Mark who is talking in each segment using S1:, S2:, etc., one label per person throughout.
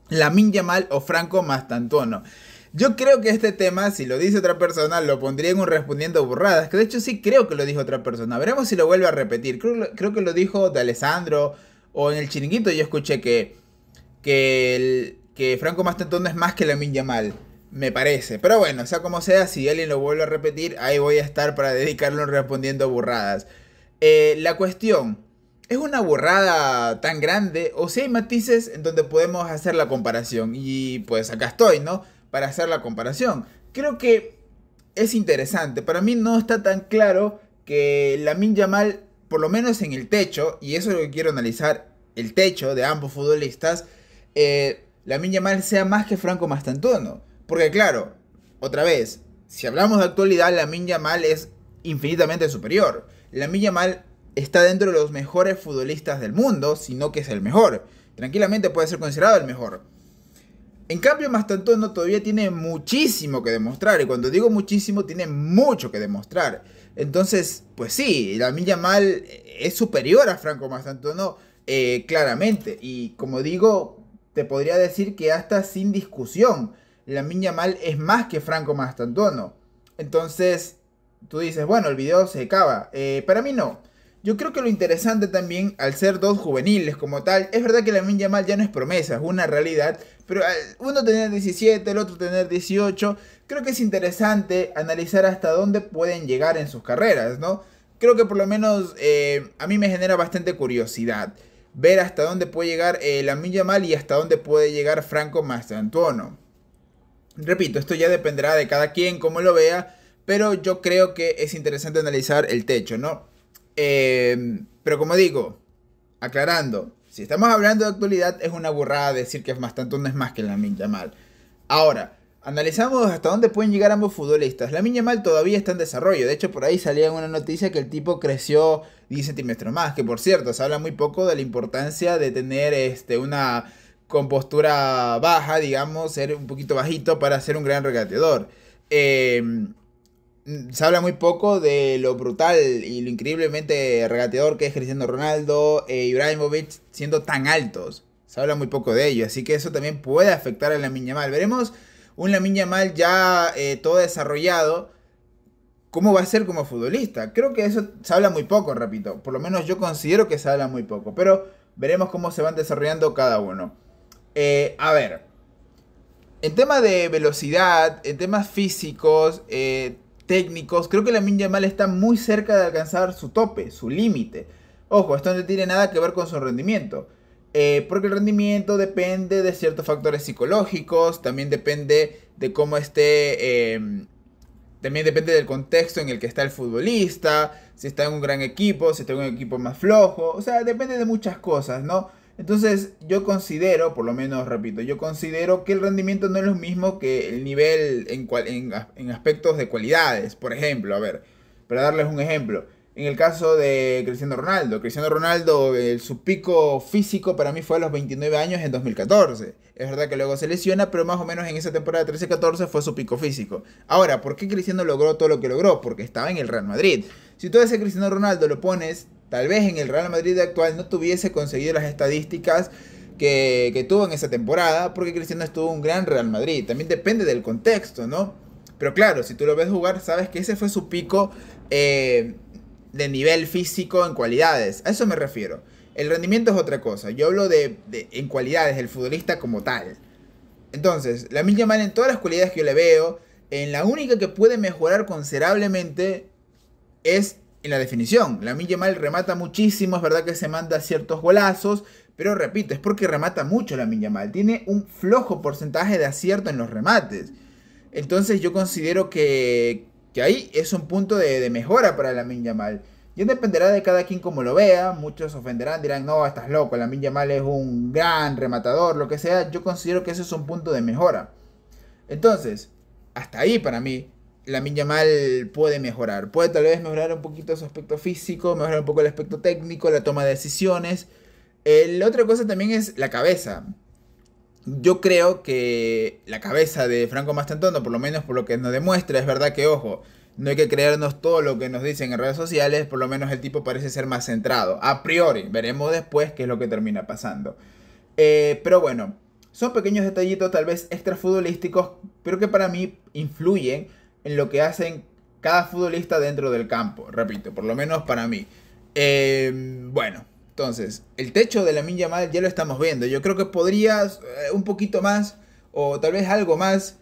S1: Lamine Yamal o Franco Mastantuono. Yo creo que este tema, si lo dice otra persona, lo pondría en un respondiendo burradas. Que de hecho sí creo que lo dijo otra persona. Veremos si lo vuelve a repetir. Creo que lo dijo de Alessandro. O en el chiringuito yo escuché que Franco Mastantuono es más que Lamine Yamal. Me parece. Pero bueno, sea como sea, si alguien lo vuelve a repetir, ahí voy a estar para dedicarlo en respondiendo burradas. La cuestión. ¿Es una burrada tan grande o si hay matices en donde podemos hacer la comparación? Y pues acá estoy, ¿no? Para hacer la comparación. Creo que es interesante. Para mí no está tan claro que Lamine Yamal, por lo menos en el techo, y eso es lo que quiero analizar, el techo de ambos futbolistas, Lamine Yamal sea más que Franco Mastantuono. Porque claro, otra vez, si hablamos de actualidad, Lamine Yamal es infinitamente superior. Lamine Yamal está dentro de los mejores futbolistas del mundo, sino que es el mejor. Tranquilamente puede ser considerado el mejor. En cambio, Mastantuono todavía tiene muchísimo que demostrar. Y cuando digo muchísimo, tiene mucho que demostrar. Entonces, pues sí, Lamine Yamal es superior a Franco Mastantuono, claramente. Y como digo, te podría decir que hasta sin discusión, Lamine Yamal es más que Franco Mastantuono. Entonces, tú dices, bueno, el video se acaba. Para mí no. Yo creo que lo interesante también, al ser dos juveniles como tal, es verdad que Lamine Yamal ya no es promesa, es una realidad, pero al uno tener 17, el otro tener 18, creo que es interesante analizar hasta dónde pueden llegar en sus carreras, ¿no? Creo que por lo menos a mí me genera bastante curiosidad ver hasta dónde puede llegar Lamine Yamal y hasta dónde puede llegar Franco Mastantuono. Repito, esto ya dependerá de cada quien, cómo lo vea, pero yo creo que es interesante analizar el techo, ¿no? Pero como digo, aclarando, si estamos hablando de actualidad, es una burrada decir que Mastantuono es más que Lamine Yamal. Ahora, analizamos hasta dónde pueden llegar ambos futbolistas. Lamine Yamal todavía está en desarrollo. De hecho, por ahí salía una noticia que el tipo creció 10 centímetros más. Que por cierto, se habla muy poco de la importancia de tener una compostura baja, digamos, ser un poquito bajito para ser un gran regateador. Se habla muy poco de lo brutal y lo increíblemente regateador que es Cristiano Ronaldo e Ibrahimovic siendo tan altos. Se habla muy poco de ello, así que eso también puede afectar a Lamine Yamal. Veremos un Lamine Yamal ya todo desarrollado, cómo va a ser como futbolista. Creo que eso se habla muy poco, repito. Por lo menos yo considero que se habla muy poco, pero veremos cómo se van desarrollando cada uno. A ver, en tema de velocidad, en temas físicos, técnicos, creo que Lamine Yamal está muy cerca de alcanzar su tope, su límite. Ojo, esto no tiene nada que ver con su rendimiento. Porque el rendimiento depende de ciertos factores psicológicos, también depende de cómo esté, también depende del contexto en el que está el futbolista, si está en un gran equipo, si está en un equipo más flojo, o sea, depende de muchas cosas, ¿no? Entonces yo considero, por lo menos repito, yo considero que el rendimiento no es lo mismo que el nivel en aspectos de cualidades. Por ejemplo, a ver, para darles un ejemplo, en el caso de Cristiano Ronaldo, su pico físico para mí fue a los 29 años en 2014. Es verdad que luego se lesiona, pero más o menos en esa temporada 13-14 fue su pico físico. Ahora, ¿por qué Cristiano logró todo lo que logró? Porque estaba en el Real Madrid. Si tú a ese Cristiano Ronaldo lo pones, tal vez en el Real Madrid actual no tuviese conseguido las estadísticas que tuvo en esa temporada, porque Cristiano estuvo en un gran Real Madrid. También depende del contexto, ¿no? Pero claro, si tú lo ves jugar, sabes que ese fue su pico de nivel físico en cualidades. A eso me refiero. El rendimiento es otra cosa. Yo hablo en cualidades, del futbolista como tal. Entonces, Lamine Yamal en todas las cualidades que yo le veo, en la única que puede mejorar considerablemente es en la definición. Lamine Yamal remata muchísimo, es verdad que se manda ciertos golazos, pero repito, es porque remata mucho Lamine Yamal. Tiene un flojo porcentaje de acierto en los remates. Entonces yo considero que ahí es un punto de mejora para Lamine Yamal. Ya dependerá de cada quien como lo vea. Muchos ofenderán, dirán, no, estás loco, Lamine Yamal es un gran rematador, lo que sea. Yo considero que ese es un punto de mejora. Entonces, hasta ahí para mí, Lamine Yamal puede mejorar. Puede tal vez mejorar un poquito su aspecto físico, mejorar un poco el aspecto técnico, la toma de decisiones. La otra cosa también es la cabeza. Yo creo que la cabeza de Franco Mastantuono, por lo menos por lo que nos demuestra, es verdad que, ojo, no hay que creernos todo lo que nos dicen en redes sociales, por lo menos el tipo parece ser más centrado. A priori, veremos después qué es lo que termina pasando. Pero bueno, son pequeños detallitos tal vez extra futbolísticos, pero que para mí influyen en lo que hacen cada futbolista dentro del campo, repito, por lo menos para mí. Bueno, entonces, el techo de Lamine Yamal ya lo estamos viendo. Yo creo que podría un poquito más o tal vez algo más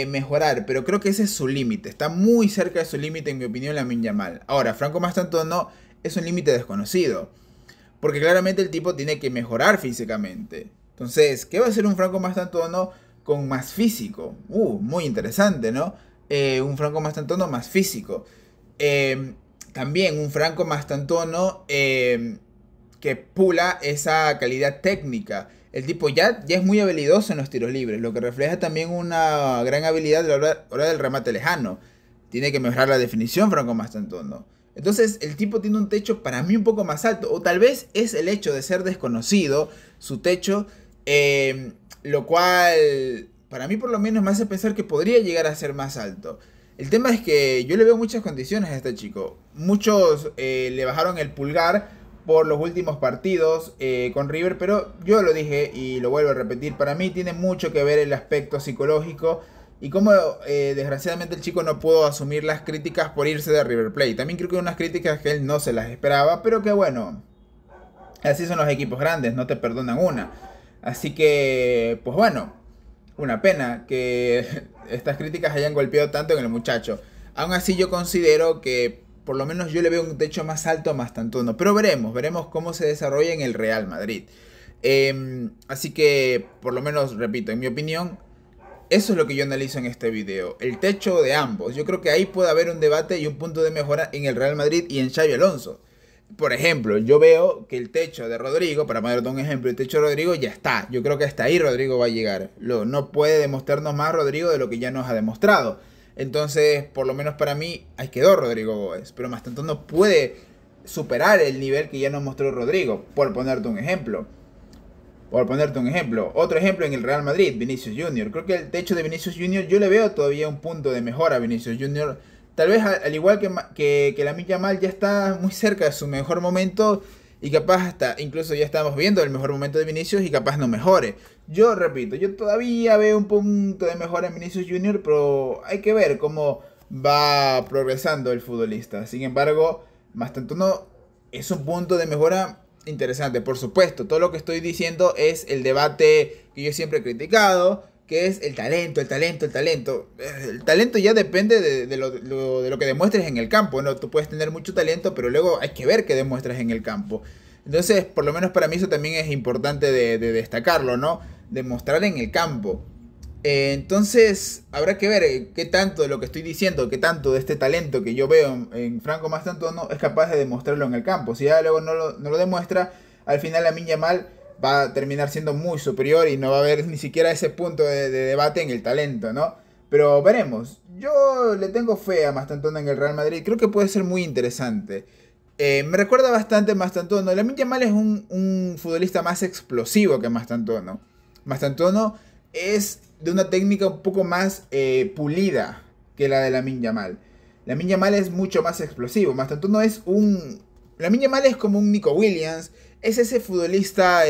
S1: mejorar, pero creo que ese es su límite. Está muy cerca de su límite, en mi opinión, Lamine Yamal. Ahora, Franco Mastantuono es un límite desconocido, porque claramente el tipo tiene que mejorar físicamente. Entonces, ¿qué va a hacer un Franco Mastantuono con más físico? Muy interesante, ¿no? Un Franco Mastantuono más físico. También un Franco Mastantuono que pula esa calidad técnica. El tipo ya es muy habilidoso en los tiros libres, lo que refleja también una gran habilidad a la hora del remate lejano. Tiene que mejorar la definición Franco Mastantuono. Entonces el tipo tiene un techo para mí un poco más alto, o tal vez es el hecho de ser desconocido, su techo, lo cual para mí por lo menos me hace pensar que podría llegar a ser más alto. El tema es que yo le veo muchas condiciones a este chico. Muchos le bajaron el pulgar por los últimos partidos con River, pero yo lo dije y lo vuelvo a repetir, para mí tiene mucho que ver el aspecto psicológico y cómo desgraciadamente el chico no pudo asumir las críticas por irse de River Plate. También creo que unas críticas que él no se las esperaba, pero que bueno, así son los equipos grandes, no te perdonan una. Así que, pues bueno, una pena que estas críticas hayan golpeado tanto en el muchacho. Aún así yo considero que por lo menos yo le veo un techo más alto a Mastantuono. Pero veremos cómo se desarrolla en el Real Madrid. Así que, por lo menos, repito, en mi opinión, eso es lo que yo analizo en este video. El techo de ambos. Yo creo que ahí puede haber un debate y un punto de mejora en el Real Madrid y en Xabi Alonso. Por ejemplo, yo veo que el techo de Rodrigo, para ponerte un ejemplo, el techo de Rodrigo ya está. Yo creo que hasta ahí Rodrigo va a llegar. No puede demostrarnos más Rodrigo de lo que ya nos ha demostrado. Entonces, por lo menos para mí, ahí quedó Rodrigo Góez. Pero Mastantuono puede superar el nivel que ya nos mostró Rodrigo. Por ponerte un ejemplo. Otro ejemplo en el Real Madrid, Vinicius Junior. Creo que el techo de Vinicius Junior, yo le veo todavía un punto de mejora a Vinicius Junior. Tal vez al igual que Lamine Yamal ya está muy cerca de su mejor momento. Y capaz hasta, incluso ya estamos viendo el mejor momento de Vinicius y capaz no mejore. Yo repito, yo todavía veo un punto de mejora en Vinicius Junior, pero hay que ver cómo va progresando el futbolista. Sin embargo, Mastantuono es un punto de mejora interesante. Por supuesto, todo lo que estoy diciendo es el debate que yo siempre he criticado, que es el talento. El talento ya depende de lo que demuestres en el campo, ¿no? Tú puedes tener mucho talento, pero luego hay que ver qué demuestras en el campo. Entonces, por lo menos para mí eso también es importante de destacarlo, ¿no? Demostrar en el campo. Entonces, habrá que ver qué tanto de lo que estoy diciendo, qué tanto de este talento que yo veo en Franco Mastantuono es capaz de demostrarlo en el campo. Si ya luego no lo demuestra, al final Lamine Yamal va a terminar siendo muy superior y no va a haber ni siquiera ese punto de debate en el talento, ¿no? Pero veremos. Yo le tengo fe a Mastantuono en el Real Madrid. Creo que puede ser muy interesante. Me recuerda bastante a Mastantuono. Lamine Yamal es un futbolista más explosivo que Mastantuono. Mastantuono es de una técnica un poco más pulida que la de Lamine Yamal. Lamine Yamal es mucho más explosivo. Mastantuono es un... Lamine Yamal es como un Nico Williams. Es ese futbolista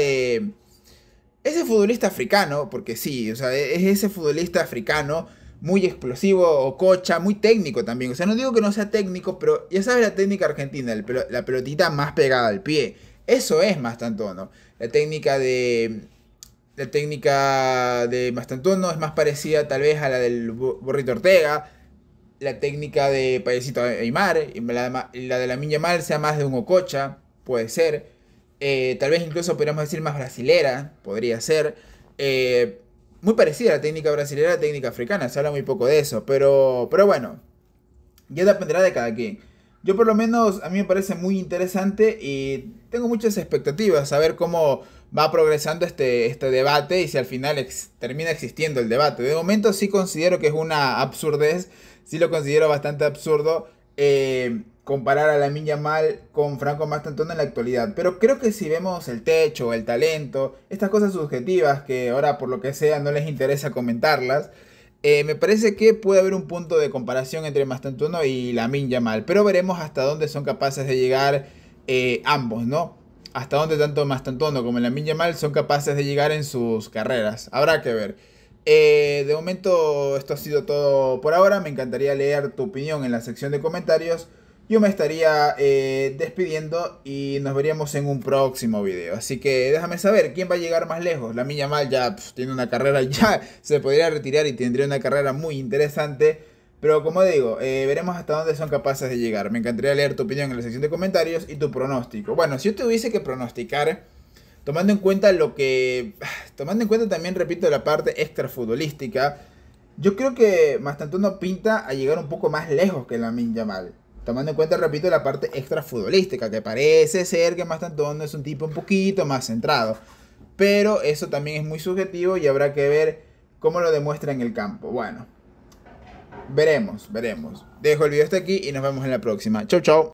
S1: africano, porque sí, o sea, es ese futbolista africano muy explosivo, ococha, muy técnico también. O sea, no digo que no sea técnico, pero ya sabes la técnica argentina, la pelotita más pegada al pie. Eso es Mastantuono. La técnica de Mastantuono es más parecida tal vez a la del Burrito Ortega. La técnica de Payasito Aymar y la de Lamine Yamal sea más de un ococha, puede ser. Tal vez incluso podríamos decir más brasilera, podría ser. Muy parecida a la técnica brasilera a la técnica africana, se habla muy poco de eso, pero bueno, ya dependerá de cada quien. Yo por lo menos a mí me parece muy interesante y tengo muchas expectativas a ver cómo va progresando este debate y si al final termina existiendo el debate. De momento sí considero que es una absurdez, sí lo considero bastante absurdo comparar a Lamine Yamal con Franco Mastantuono en la actualidad. Pero creo que si vemos el techo, el talento, estas cosas subjetivas que ahora por lo que sea no les interesa comentarlas, me parece que puede haber un punto de comparación entre Mastantuono y Lamine Yamal. Pero veremos hasta dónde son capaces de llegar ambos, ¿no? hasta dónde tanto Mastantuono como Lamine Yamal son capaces de llegar en sus carreras. Habrá que ver. De momento esto ha sido todo por ahora. Me encantaría leer tu opinión en la sección de comentarios. Yo me estaría despidiendo y nos veríamos en un próximo video. Así que déjame saber quién va a llegar más lejos. Lamine Yamal ya tiene una carrera, ya se podría retirar y tendría una carrera muy interesante. Pero como digo, veremos hasta dónde son capaces de llegar. Me encantaría leer tu opinión en la sección de comentarios y tu pronóstico. Bueno, si yo tuviese que pronosticar, tomando en cuenta tomando en cuenta también, repito, la parte extrafutbolística, yo creo que Mastantuono pinta a llegar un poco más lejos que Lamine Yamal. Tomando en cuenta, repito, la parte extrafutbolística, que parece ser que Mastantuono es un tipo un poquito más centrado. Pero eso también es muy subjetivo y habrá que ver cómo lo demuestra en el campo. Bueno, veremos. Dejo el video hasta aquí y nos vemos en la próxima. Chau, chau.